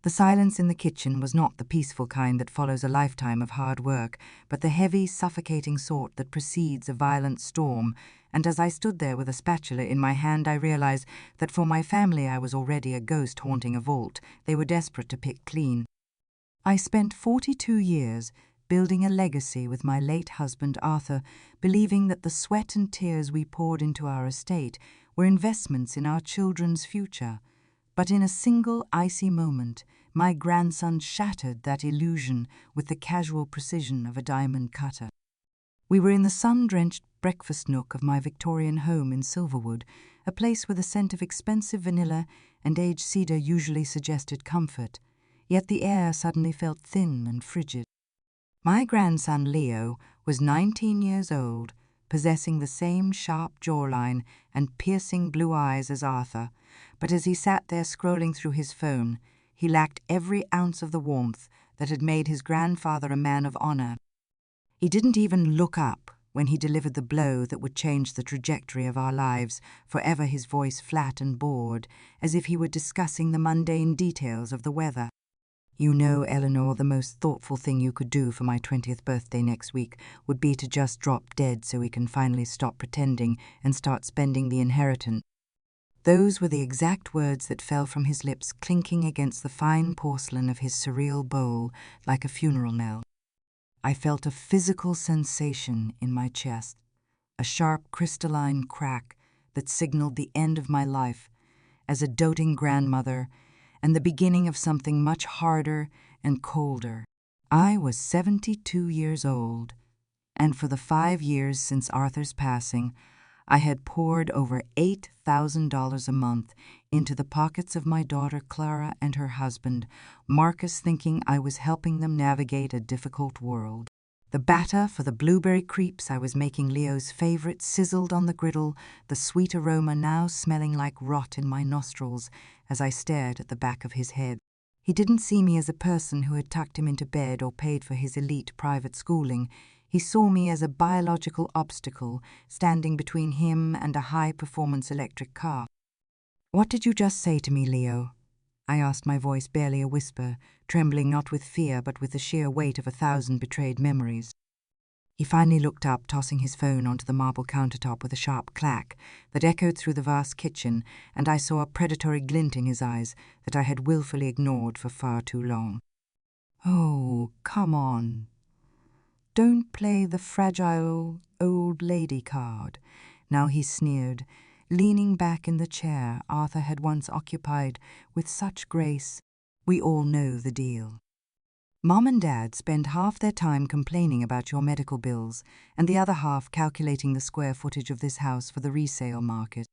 The silence in the kitchen was not the peaceful kind that follows a lifetime of hard work, but the heavy, suffocating sort that precedes a violent storm, and as I stood there with a spatula in my hand, I realized that for my family I was already a ghost haunting a vault they were desperate to pick clean. I spent 42 years building a legacy with my late husband Arthur, believing that the sweat and tears we poured into our estate were investments in our children's future. But in a single icy moment, my grandson shattered that illusion with the casual precision of a diamond cutter. We were in the sun-drenched breakfast nook of my Victorian home in Silverwood, a place where the scent of expensive vanilla and aged cedar usually suggested comfort, yet the air suddenly felt thin and frigid. My grandson Leo was 19 years old, possessing the same sharp jawline and piercing blue eyes as Arthur, but as he sat there scrolling through his phone, he lacked every ounce of the warmth that had made his grandfather a man of honor. He didn't even look up when he delivered the blow that would change the trajectory of our lives, forever his voice flat and bored, as if he were discussing the mundane details of the weather. "You know, Eleanor, the most thoughtful thing you could do for my 20th birthday next week would be to just drop dead so we can finally stop pretending and start spending the inheritance." Those were the exact words that fell from his lips, clinking against the fine porcelain of his surreal bowl like a funeral knell. I felt a physical sensation in my chest, a sharp crystalline crack that signaled the end of my life as a doting grandmother and the beginning of something much harder and colder. I was 72 years old, and for the 5 years since Arthur's passing, I had poured over $8,000 a month into the pockets of my daughter Clara and her husband, Marcus, thinking I was helping them navigate a difficult world. The batter for the blueberry crepes I was making Leo's favorite sizzled on the griddle, the sweet aroma now smelling like rot in my nostrils as I stared at the back of his head. He didn't see me as a person who had tucked him into bed or paid for his elite private schooling. He saw me as a biological obstacle standing between him and a high-performance electric car. "What did you just say to me, Leo?" I asked, my voice barely a whisper, trembling not with fear but with the sheer weight of 1,000 betrayed memories. He finally looked up, tossing his phone onto the marble countertop with a sharp clack that echoed through the vast kitchen, and I saw a predatory glint in his eyes that I had willfully ignored for far too long. "Oh, come on. Don't play the fragile old lady card," now he sneered, leaning back in the chair Arthur had once occupied with such grace. "We all know the deal. Mom and Dad spend half their time complaining about your medical bills and the other half calculating the square footage of this house for the resale market.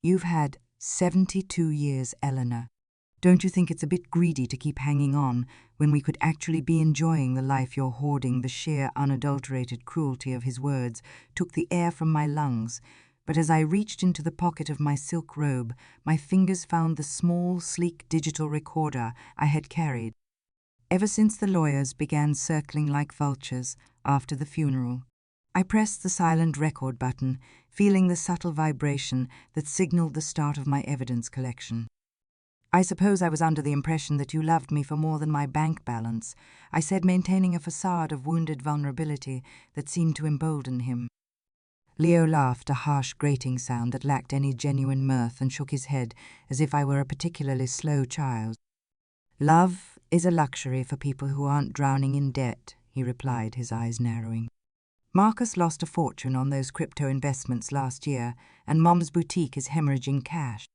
You've had 72 years, Eleanor. Don't you think it's a bit greedy to keep hanging on when we could actually be enjoying the life you're hoarding?" The sheer, unadulterated cruelty of his words took the air from my lungs, but as I reached into the pocket of my silk robe, my fingers found the small, sleek digital recorder I had carried ever since the lawyers began circling like vultures after the funeral. I pressed the silent record button, feeling the subtle vibration that signaled the start of my evidence collection. "I suppose I was under the impression that you loved me for more than my bank balance," I said, maintaining a facade of wounded vulnerability that seemed to embolden him. Leo laughed, a harsh, grating sound that lacked any genuine mirth, and shook his head as if I were a particularly slow child. "Love is a luxury for people who aren't drowning in debt," he replied, his eyes narrowing. "Marcus lost a fortune on those crypto investments last year, and Mom's boutique is hemorrhaging cash.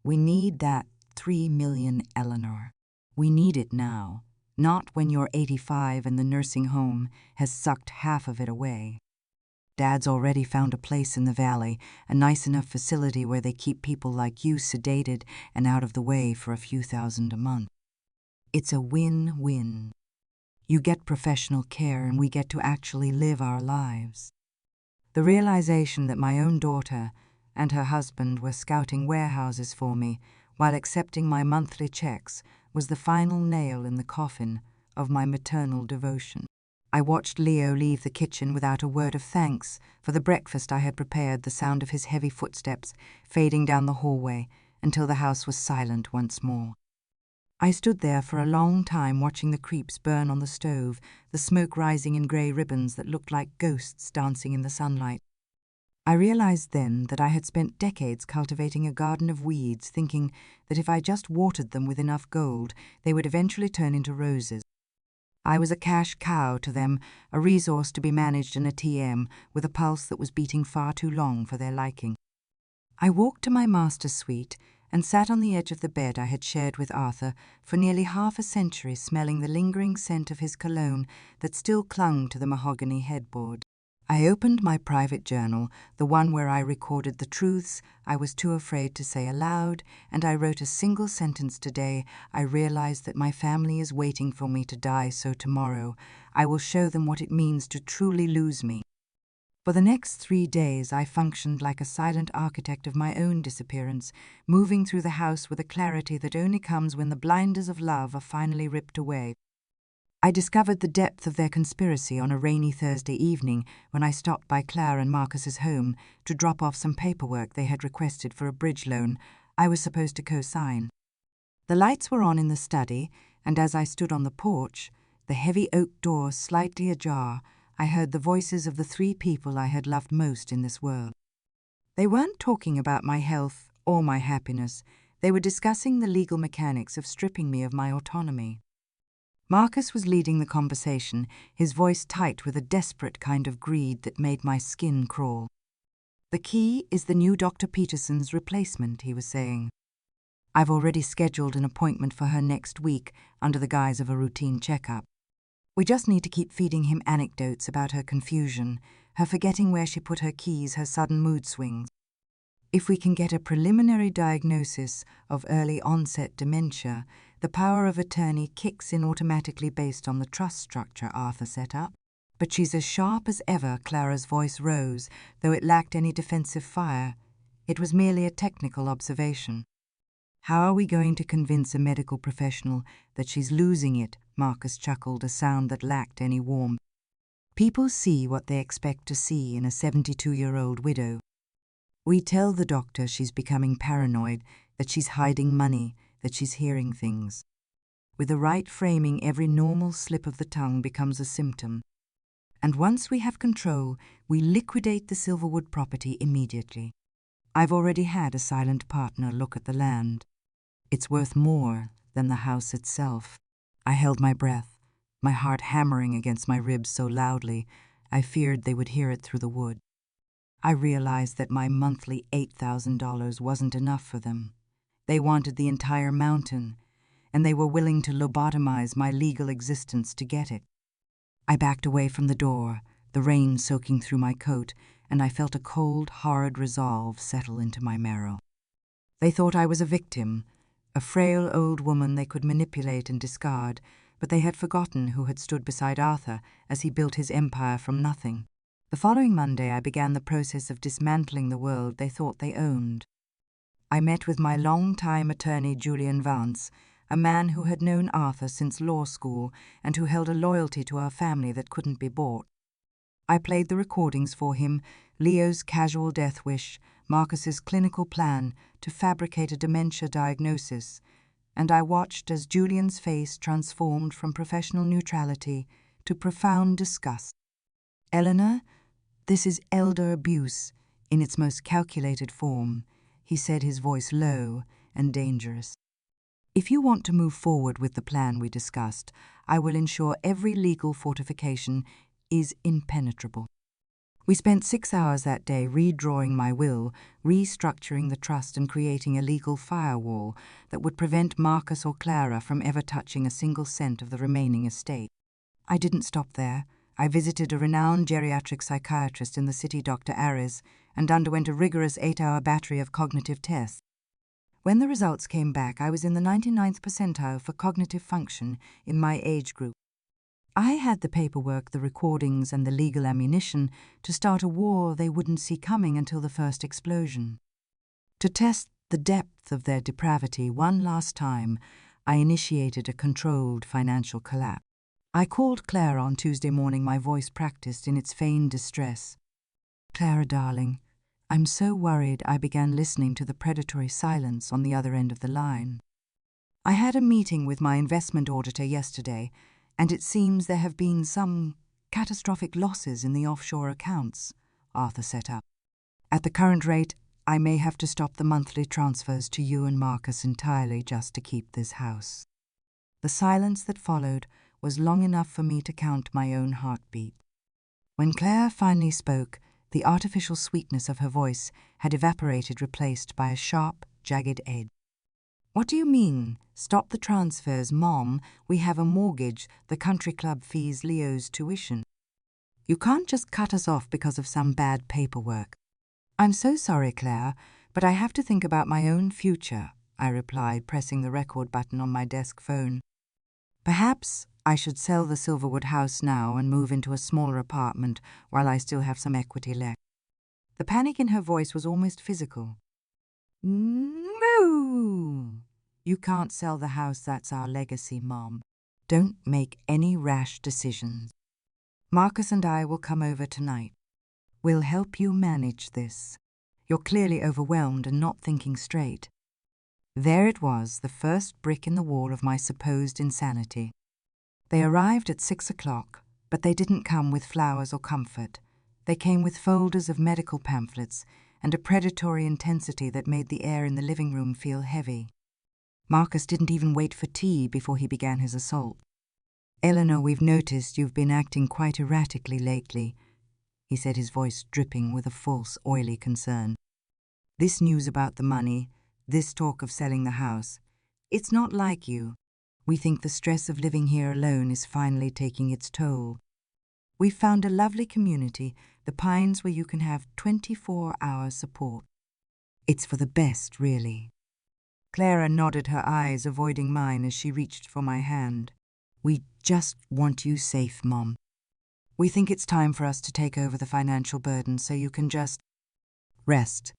We need that 3 million, Eleanor. We need it now, not when you're 85 and the nursing home has sucked half of it away. Dad's already found a place in the valley, a nice enough facility where they keep people like you sedated and out of the way for a few $1,000s a month. It's a win-win. You get professional care and we get to actually live our lives." The realization that my own daughter and her husband were scouting warehouses for me while accepting my monthly checks was the final nail in the coffin of my maternal devotion. I watched Leo leave the kitchen without a word of thanks for the breakfast I had prepared, the sound of his heavy footsteps fading down the hallway until the house was silent once more. I stood there for a long time watching the creeps burn on the stove, the smoke rising in grey ribbons that looked like ghosts dancing in the sunlight. I realized then that I had spent decades cultivating a garden of weeds, thinking that if I just watered them with enough gold, they would eventually turn into roses. I was a cash cow to them, a resource to be managed in a TM, with a pulse that was beating far too long for their liking. I walked to my master's suite and sat on the edge of the bed I had shared with Arthur for nearly half a century, smelling the lingering scent of his cologne that still clung to the mahogany headboard. I opened my private journal, the one where I recorded the truths I was too afraid to say aloud, and I wrote a single sentence today. I realize that my family is waiting for me to die, so tomorrow I will show them what it means to truly lose me. For the next 3 days I functioned like a silent architect of my own disappearance, moving through the house with a clarity that only comes when the blinders of love are finally ripped away. I discovered the depth of their conspiracy on a rainy Thursday evening when I stopped by Claire and Marcus's home to drop off some paperwork they had requested for a bridge loan I was supposed to co-sign. The lights were on in the study, and as I stood on the porch, the heavy oak door slightly ajar, I heard the voices of the 3 people I had loved most in this world. They weren't talking about my health or my happiness. They were discussing the legal mechanics of stripping me of my autonomy. Marcus was leading the conversation, his voice tight with a desperate kind of greed that made my skin crawl. "The key is the new Dr. Peterson's replacement," he was saying. "I've already scheduled an appointment for her next week under the guise of a routine checkup. We just need to keep feeding him anecdotes about her confusion, her forgetting where she put her keys, her sudden mood swings. If we can get a preliminary diagnosis of early onset dementia, the power of attorney kicks in automatically based on the trust structure Arthur set up. But she's as sharp as ever." Clara's voice rose, though it lacked any defensive fire. It was merely a technical observation. "How are we going to convince a medical professional that she's losing it?" Marcus chuckled, a sound that lacked any warmth. "People see what they expect to see in a 72-year-old widow. We tell the doctor she's becoming paranoid, that she's hiding money, that she's hearing things. With the right framing, every normal slip of the tongue becomes a symptom. And once we have control, we liquidate the Silverwood property immediately. I've already had a silent partner look at the land. It's worth more than the house itself." I held my breath, my heart hammering against my ribs so loudly I feared they would hear it through the wood. I realized that my monthly $8,000 wasn't enough for them. They wanted the entire mountain, and they were willing to lobotomize my legal existence to get it. I backed away from the door, the rain soaking through my coat, and I felt a cold, hard resolve settle into my marrow. They thought I was a victim, a frail old woman they could manipulate and discard, but they had forgotten who had stood beside Arthur as he built his empire from nothing. The following Monday I began the process of dismantling the world they thought they owned. I met with my long-time attorney Julian Vance, a man who had known Arthur since law school and who held a loyalty to our family that couldn't be bought. I played the recordings for him, Leo's casual death wish, Marcus's clinical plan to fabricate a dementia diagnosis, and I watched as Julian's face transformed from professional neutrality to profound disgust. "Eleanor, this is elder abuse in its most calculated form," he said, his voice low and dangerous. "If you want to move forward with the plan we discussed, I will ensure every legal fortification is impenetrable." We spent 6 hours that day redrawing my will, restructuring the trust and creating a legal firewall that would prevent Marcus or Clara from ever touching a single cent of the remaining estate. I didn't stop there. I visited a renowned geriatric psychiatrist in the city, Dr. Ares, and underwent a rigorous 8-hour battery of cognitive tests. When the results came back, I was in the 99th percentile for cognitive function in my age group. I had the paperwork, the recordings, and the legal ammunition to start a war they wouldn't see coming until the first explosion. To test the depth of their depravity one last time, I initiated a controlled financial collapse. I called Clara on Tuesday morning, my voice practiced in its feigned distress. "Clara, darling, I'm so worried." I began listening to the predatory silence on the other end of the line. I had a meeting with my investment auditor yesterday, and it seems there have been some catastrophic losses in the offshore accounts Arthur set up. At the current rate, I may have to stop the monthly transfers to you and Marcus entirely just to keep this house. The silence that followed was long enough for me to count my own heartbeat. When Claire finally spoke, the artificial sweetness of her voice had evaporated, replaced by a sharp, jagged edge. "What do you mean? Stop the transfers, Mom. We have a mortgage, the country club fees, Leo's tuition. You can't just cut us off because of some bad paperwork." "I'm so sorry, Claire, but I have to think about my own future," I replied, pressing the record button on my desk phone. "Perhaps I should sell the Silverwood house now and move into a smaller apartment while I still have some equity left." The panic in her voice was almost physical. "No! You can't sell the house, that's our legacy, Mom. Don't make any rash decisions. Marcus and I will come over tonight. We'll help you manage this. You're clearly overwhelmed and not thinking straight." There it was, the first brick in the wall of my supposed insanity. They arrived at 6 o'clock, but they didn't come with flowers or comfort. They came with folders of medical pamphlets and a predatory intensity that made the air in the living room feel heavy. Marcus didn't even wait for tea before he began his assault. "Eleanor, we've noticed you've been acting quite erratically lately," he said, his voice dripping with a false, oily concern. "This news about the money, this talk of selling the house, it's not like you. We think the stress of living here alone is finally taking its toll. We've found a lovely community, the Pines, where you can have 24-hour support. It's for the best, really." Clara nodded her eyes, avoiding mine as she reached for my hand. "We just want you safe, Mom. We think it's time for us to take over the financial burden so you can just rest."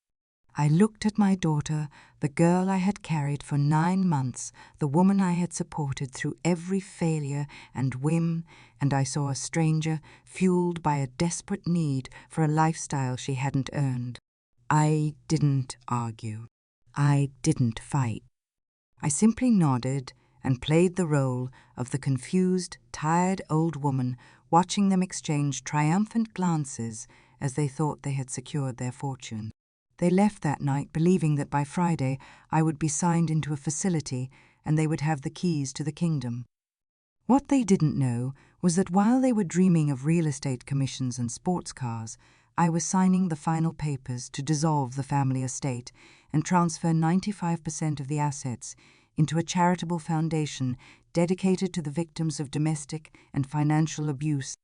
I looked at my daughter, the girl I had carried for 9 months, the woman I had supported through every failure and whim, and I saw a stranger fueled by a desperate need for a lifestyle she hadn't earned. I didn't argue. I didn't fight. I simply nodded and played the role of the confused, tired old woman, watching them exchange triumphant glances as they thought they had secured their fortune. They left that night believing that by Friday I would be signed into a facility and they would have the keys to the kingdom. What they didn't know was that while they were dreaming of real estate commissions and sports cars, I was signing the final papers to dissolve the family estate and transfer 95% of the assets into a charitable foundation dedicated to the victims of domestic and financial abuse.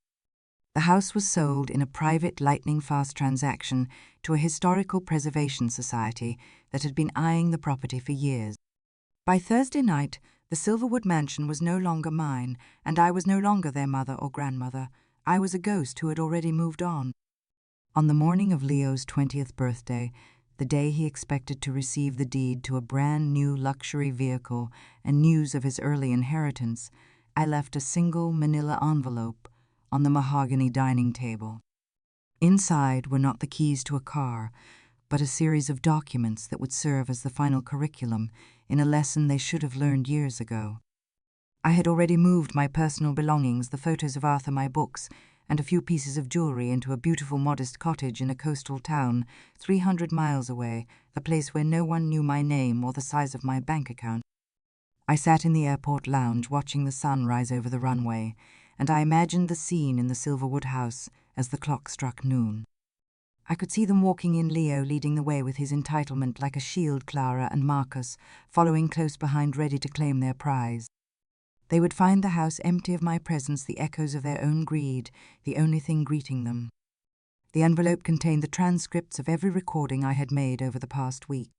The house was sold in a private lightning-fast transaction to a historical preservation society that had been eyeing the property for years. By Thursday night, the Silverwood mansion was no longer mine, and I was no longer their mother or grandmother. I was a ghost who had already moved on. On the morning of Leo's 20th birthday, the day he expected to receive the deed to a brand-new luxury vehicle and news of his early inheritance, I left a single manila envelope on the mahogany dining table. Inside were not the keys to a car, but a series of documents that would serve as the final curriculum in a lesson they should have learned years ago. I had already moved my personal belongings, the photos of Arthur, my books, and a few pieces of jewelry into a beautiful modest cottage in a coastal town 300 miles away, a place where no one knew my name or the size of my bank account. I sat in the airport lounge watching the sun rise over the runway, and I imagined the scene in the Silverwood house as the clock struck noon. I could see them walking in, Leo leading the way with his entitlement like a shield, Clara and Marcus following close behind, ready to claim their prize. They would find the house empty of my presence, the echoes of their own greed, the only thing greeting them. The envelope contained the transcripts of every recording I had made over the past week.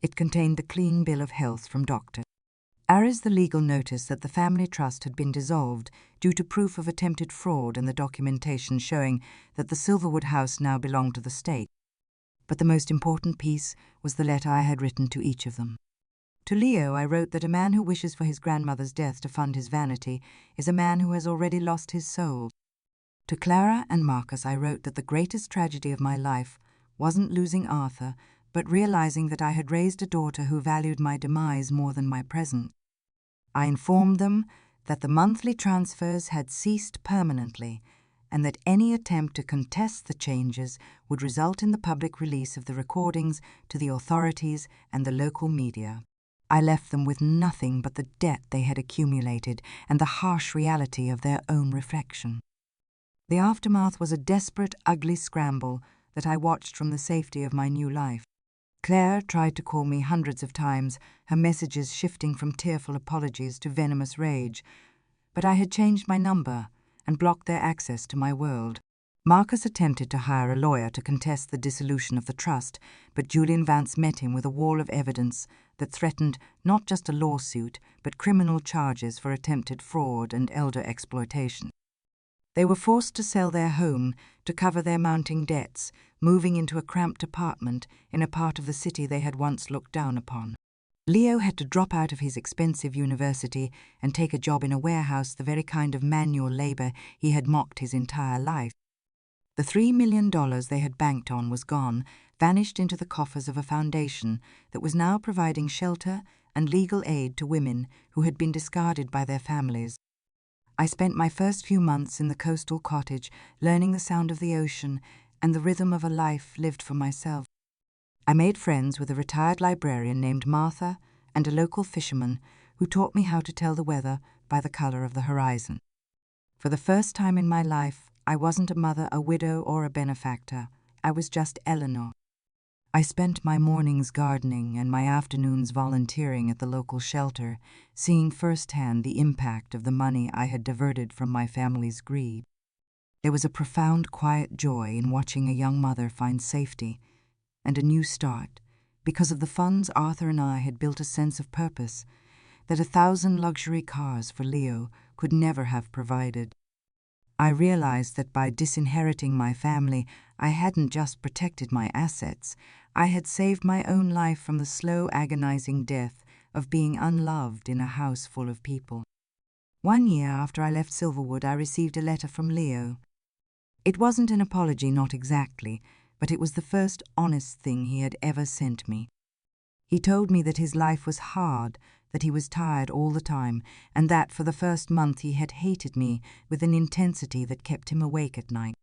It contained the clean bill of health from Dr. Ari's, the legal notice that the family trust had been dissolved due to proof of attempted fraud and the documentation showing that the Silverwood house now belonged to the state. But the most important piece was the letter I had written to each of them. To Leo, I wrote that a man who wishes for his grandmother's death to fund his vanity is a man who has already lost his soul. To Clara and Marcus, I wrote that the greatest tragedy of my life wasn't losing Arthur, but realizing that I had raised a daughter who valued my demise more than my present. I informed them that the monthly transfers had ceased permanently and that any attempt to contest the changes would result in the public release of the recordings to the authorities and the local media. I left them with nothing but the debt they had accumulated and the harsh reality of their own reflection. The aftermath was a desperate, ugly scramble that I watched from the safety of my new life. Claire tried to call me hundreds of times, her messages shifting from tearful apologies to venomous rage, but I had changed my number and blocked their access to my world. Marcus attempted to hire a lawyer to contest the dissolution of the trust, but Julian Vance met him with a wall of evidence that threatened not just a lawsuit, but criminal charges for attempted fraud and elder exploitation. They were forced to sell their home to cover their mounting debts, moving into a cramped apartment in a part of the city they had once looked down upon. Leo had to drop out of his expensive university and take a job in a warehouse, the very kind of manual labor he had mocked his entire life. The $3 million they had banked on was gone, vanished into the coffers of a foundation that was now providing shelter and legal aid to women who had been discarded by their families. I spent my first few months in the coastal cottage, learning the sound of the ocean and the rhythm of a life lived for myself. I made friends with a retired librarian named Martha and a local fisherman who taught me how to tell the weather by the color of the horizon. For the first time in my life, I wasn't a mother, a widow, or a benefactor. I was just Eleanor. I spent my mornings gardening and my afternoons volunteering at the local shelter, seeing firsthand the impact of the money I had diverted from my family's greed. There was a profound, quiet joy in watching a young mother find safety and a new start. Because of the funds, Arthur and I had built a sense of purpose that 1,000 luxury cars for Leo could never have provided. I realized that by disinheriting my family, I hadn't just protected my assets, I had saved my own life from the slow, agonizing death of being unloved in a house full of people. 1 year after I left Silverwood, I received a letter from Leo. It wasn't an apology, not exactly, but it was the first honest thing he had ever sent me. He told me that his life was hard, that he was tired all the time, and that for the first month he had hated me with an intensity that kept him awake at night.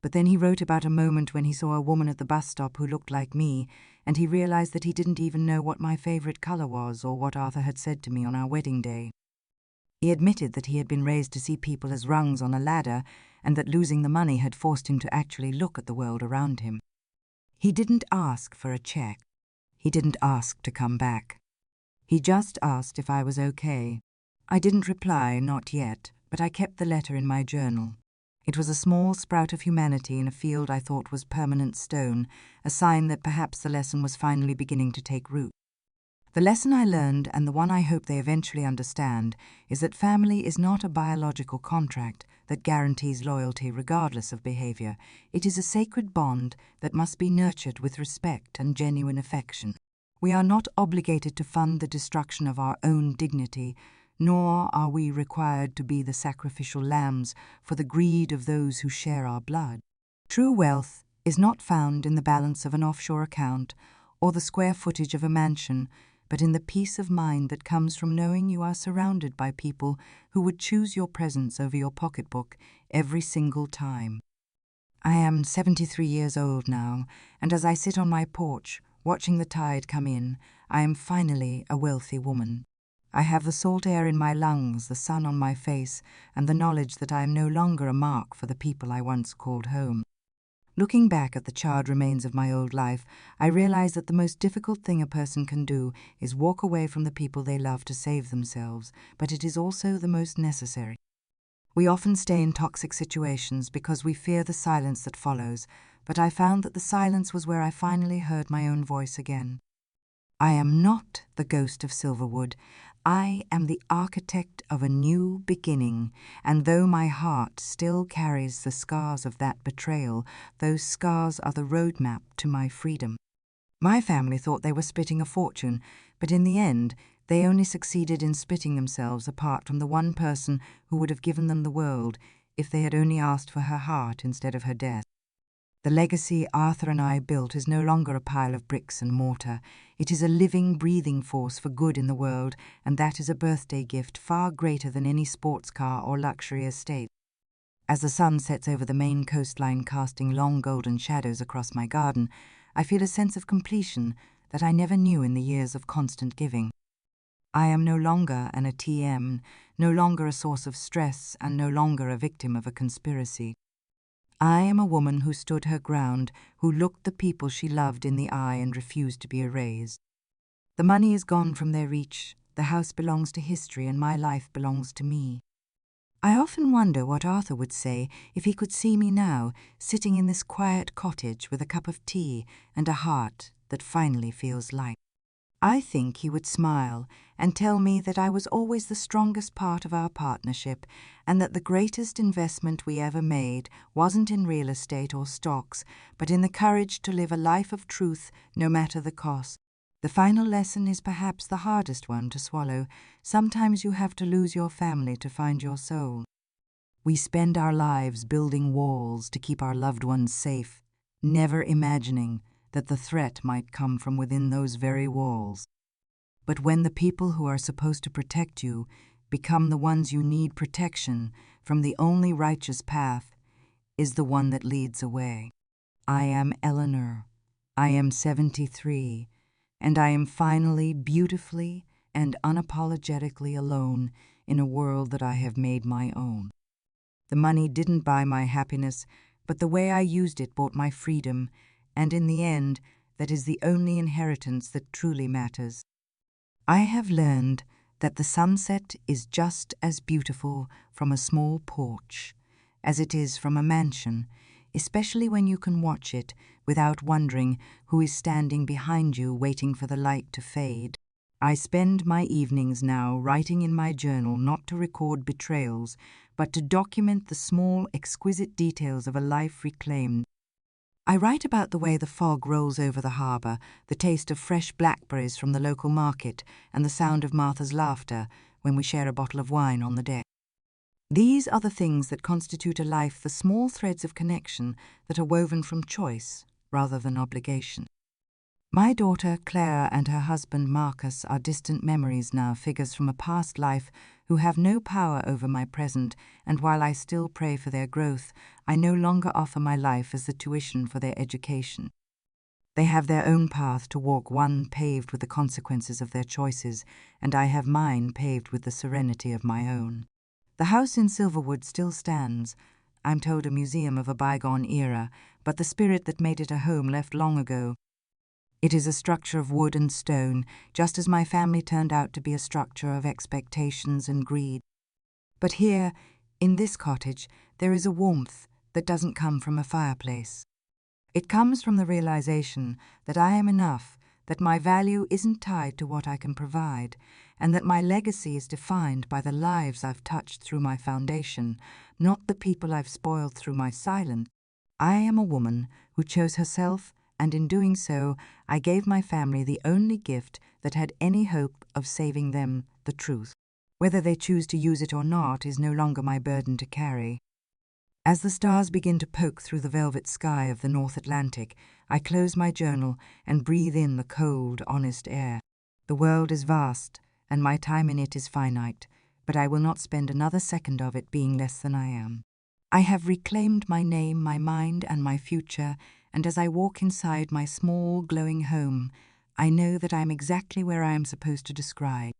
But then he wrote about a moment when he saw a woman at the bus stop who looked like me, and he realized that he didn't even know what my favorite color was or what Arthur had said to me on our wedding day. He admitted that he had been raised to see people as rungs on a ladder, and that losing the money had forced him to actually look at the world around him. He didn't ask for a check. He didn't ask to come back. He just asked if I was okay. I didn't reply, not yet, but I kept the letter in my journal. It was a small sprout of humanity in a field I thought was permanent stone, a sign that perhaps the lesson was finally beginning to take root. The lesson I learned, and the one I hope they eventually understand, is that family is not a biological contract that guarantees loyalty regardless of behavior. It is a sacred bond that must be nurtured with respect and genuine affection. We are not obligated to fund the destruction of our own dignity, nor are we required to be the sacrificial lambs for the greed of those who share our blood. True wealth is not found in the balance of an offshore account or the square footage of a mansion, but in the peace of mind that comes from knowing you are surrounded by people who would choose your presence over your pocketbook every single time. I am 73 years old now, and as I sit on my porch, watching the tide come in, I am finally a wealthy woman. I have the salt air in my lungs, the sun on my face, and the knowledge that I am no longer a mark for the people I once called home. Looking back at the charred remains of my old life, I realize that the most difficult thing a person can do is walk away from the people they love to save themselves, but it is also the most necessary. We often stay in toxic situations because we fear the silence that follows, but I found that the silence was where I finally heard my own voice again. I am not the ghost of Silverwood. I am the architect of a new beginning, and though my heart still carries the scars of that betrayal, those scars are the roadmap to my freedom. My family thought they were splitting a fortune, but in the end, they only succeeded in splitting themselves apart from the one person who would have given them the world if they had only asked for her heart instead of her death. The legacy Arthur and I built is no longer a pile of bricks and mortar. It is a living, breathing force for good in the world, and that is a birthday gift far greater than any sports car or luxury estate. As the sun sets over the main coastline, casting long golden shadows across my garden, I feel a sense of completion that I never knew in the years of constant giving. I am no longer an ATM, no longer a source of stress, and no longer a victim of a conspiracy. I am a woman who stood her ground, who looked the people she loved in the eye and refused to be erased. The money is gone from their reach, the house belongs to history, and my life belongs to me. I often wonder what Arthur would say if he could see me now, sitting in this quiet cottage with a cup of tea and a heart that finally feels light. I think he would smile and tell me that I was always the strongest part of our partnership, and that the greatest investment we ever made wasn't in real estate or stocks, but in the courage to live a life of truth no matter the cost. The final lesson is perhaps the hardest one to swallow. Sometimes you have to lose your family to find your soul. We spend our lives building walls to keep our loved ones safe, never imagining that the threat might come from within those very walls. But when the people who are supposed to protect you become the ones you need protection from, the only righteous path is the one that leads away. I am Eleanor. I am 73. And I am finally, beautifully, and unapologetically alone in a world that I have made my own. The money didn't buy my happiness, but the way I used it bought my freedom, and in the end, that is the only inheritance that truly matters. I have learned that the sunset is just as beautiful from a small porch as it is from a mansion, especially when you can watch it without wondering who is standing behind you waiting for the light to fade. I spend my evenings now writing in my journal, not to record betrayals, but to document the small, exquisite details of a life reclaimed. I write about the way the fog rolls over the harbour, the taste of fresh blackberries from the local market, and the sound of Martha's laughter when we share a bottle of wine on the deck. These are the things that constitute a life, the small threads of connection that are woven from choice rather than obligation. My daughter Claire and her husband Marcus are distant memories now, figures from a past life who have no power over my present, and while I still pray for their growth, I no longer offer my life as the tuition for their education. They have their own path to walk, one paved with the consequences of their choices, and I have mine paved with the serenity of my own. The house in Silverwood still stands, I'm told a museum of a bygone era, but the spirit that made it a home left long ago. It is a structure of wood and stone, just as my family turned out to be a structure of expectations and greed. But here, in this cottage, there is a warmth that doesn't come from a fireplace. It comes from the realization that I am enough, that my value isn't tied to what I can provide, and that my legacy is defined by the lives I've touched through my foundation, not the people I've spoiled through my silence. I am a woman who chose herself, and in doing so, I gave my family the only gift that had any hope of saving them, the truth. Whether they choose to use it or not is no longer my burden to carry. As the stars begin to poke through the velvet sky of the North Atlantic, I close my journal and breathe in the cold, honest air. The world is vast, and my time in it is finite, but I will not spend another second of it being less than I am. I have reclaimed my name, my mind, and my future, and as I walk inside my small, glowing home, I know that I am exactly where I am supposed to describe.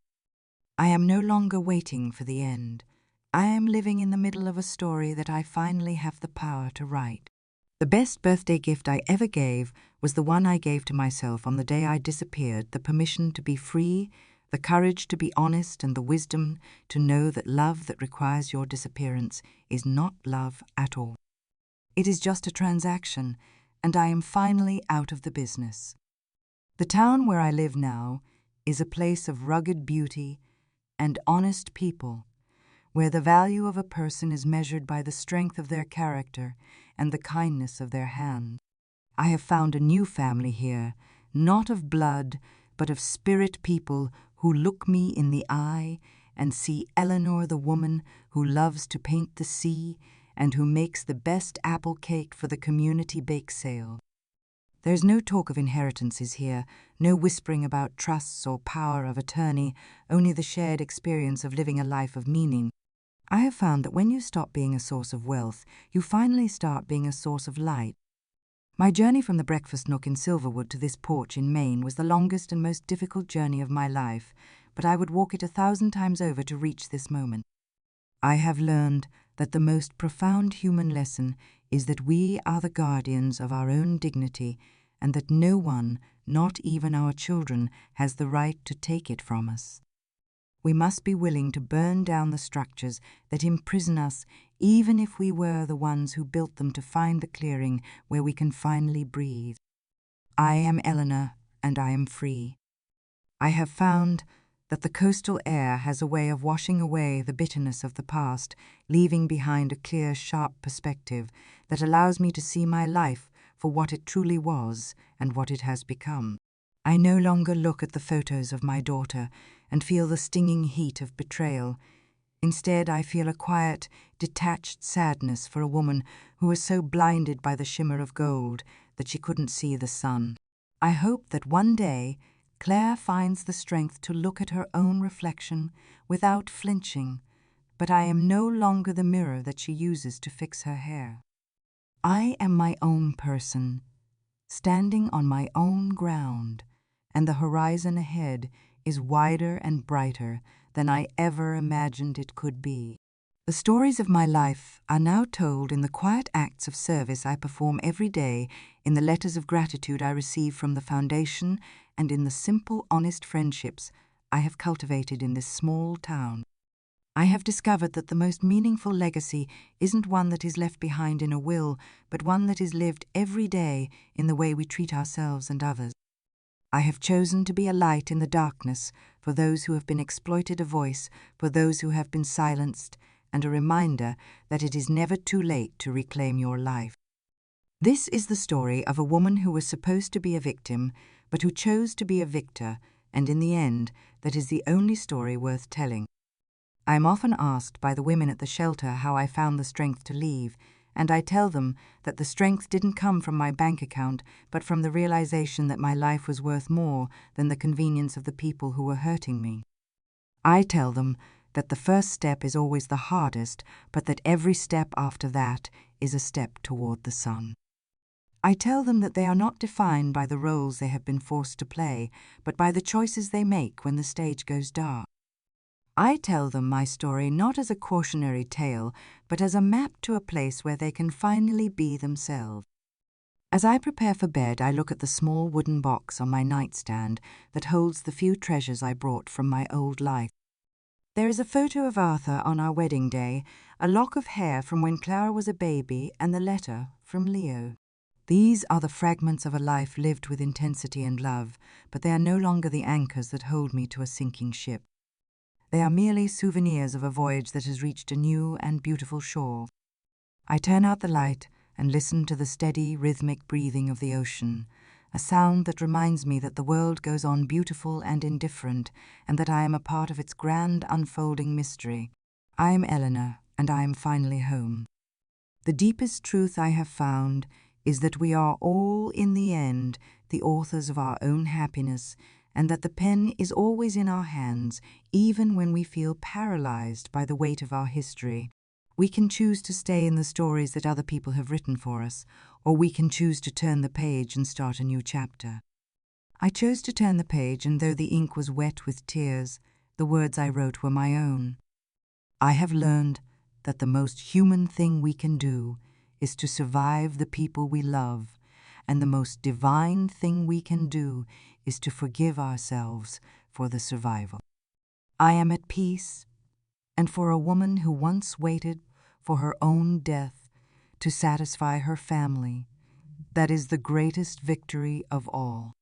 I am no longer waiting for the end. I am living in the middle of a story that I finally have the power to write. The best birthday gift I ever gave was the one I gave to myself on the day I disappeared, the permission to be free, the courage to be honest, and the wisdom to know that love that requires your disappearance is not love at all. It is just a transaction, and I am finally out of the business. The town where I live now is a place of rugged beauty and honest people, where the value of a person is measured by the strength of their character and the kindness of their hand. I have found a new family here, not of blood, but of spirit people who look me in the eye and see Eleanor, the woman who loves to paint the sea, and who makes the best apple cake for the community bake sale. There's no talk of inheritances here, no whispering about trusts or power of attorney, only the shared experience of living a life of meaning. I have found that when you stop being a source of wealth, you finally start being a source of light. My journey from the breakfast nook in Silverwood to this porch in Maine was the longest and most difficult journey of my life, but I would walk it 1,000 times over to reach this moment. I have learned that the most profound human lesson is that we are the guardians of our own dignity and that no one, not even our children, has the right to take it from us. We must be willing to burn down the structures that imprison us, even if we were the ones who built them, to find the clearing where we can finally breathe. I am Eleanor, and I am free. I have found that the coastal air has a way of washing away the bitterness of the past, leaving behind a clear, sharp perspective that allows me to see my life for what it truly was and what it has become. I no longer look at the photos of my daughter and feel the stinging heat of betrayal. Instead, I feel a quiet, detached sadness for a woman who was so blinded by the shimmer of gold that she couldn't see the sun. I hope that one day Claire finds the strength to look at her own reflection without flinching, but I am no longer the mirror that she uses to fix her hair. I am my own person, standing on my own ground, and the horizon ahead is wider and brighter than I ever imagined it could be. The stories of my life are now told in the quiet acts of service I perform every day, in the letters of gratitude I receive from the Foundation, and in the simple, honest friendships I have cultivated in this small town. I have discovered that the most meaningful legacy isn't one that is left behind in a will, but one that is lived every day in the way we treat ourselves and others. I have chosen to be a light in the darkness for those who have been exploited, a voice for those who have been silenced, and a reminder that it is never too late to reclaim your life. This is the story of a woman who was supposed to be a victim, but who chose to be a victor, and in the end, that is the only story worth telling. I am often asked by the women at the shelter how I found the strength to leave, and I tell them that the strength didn't come from my bank account, but from the realization that my life was worth more than the convenience of the people who were hurting me. I tell them that the first step is always the hardest, but that every step after that is a step toward the sun. I tell them that they are not defined by the roles they have been forced to play, but by the choices they make when the stage goes dark. I tell them my story not as a cautionary tale, but as a map to a place where they can finally be themselves. As I prepare for bed, I look at the small wooden box on my nightstand that holds the few treasures I brought from my old life. There is a photo of Arthur on our wedding day, a lock of hair from when Clara was a baby, and the letter from Leo. These are the fragments of a life lived with intensity and love, but they are no longer the anchors that hold me to a sinking ship. They are merely souvenirs of a voyage that has reached a new and beautiful shore. I turn out the light and listen to the steady, rhythmic breathing of the ocean, a sound that reminds me that the world goes on beautiful and indifferent, and that I am a part of its grand unfolding mystery. I am Eleanor, and I am finally home. The deepest truth I have found is that we are all, in the end, the authors of our own happiness, and that the pen is always in our hands, even when we feel paralyzed by the weight of our history. We can choose to stay in the stories that other people have written for us, or we can choose to turn the page and start a new chapter. I chose to turn the page, and though the ink was wet with tears, the words I wrote were my own. I have learned that the most human thing we can do is to survive the people we love, and the most divine thing we can do is to forgive ourselves for the survival. I am at peace, and for a woman who once waited for her own death to satisfy her family, that is the greatest victory of all.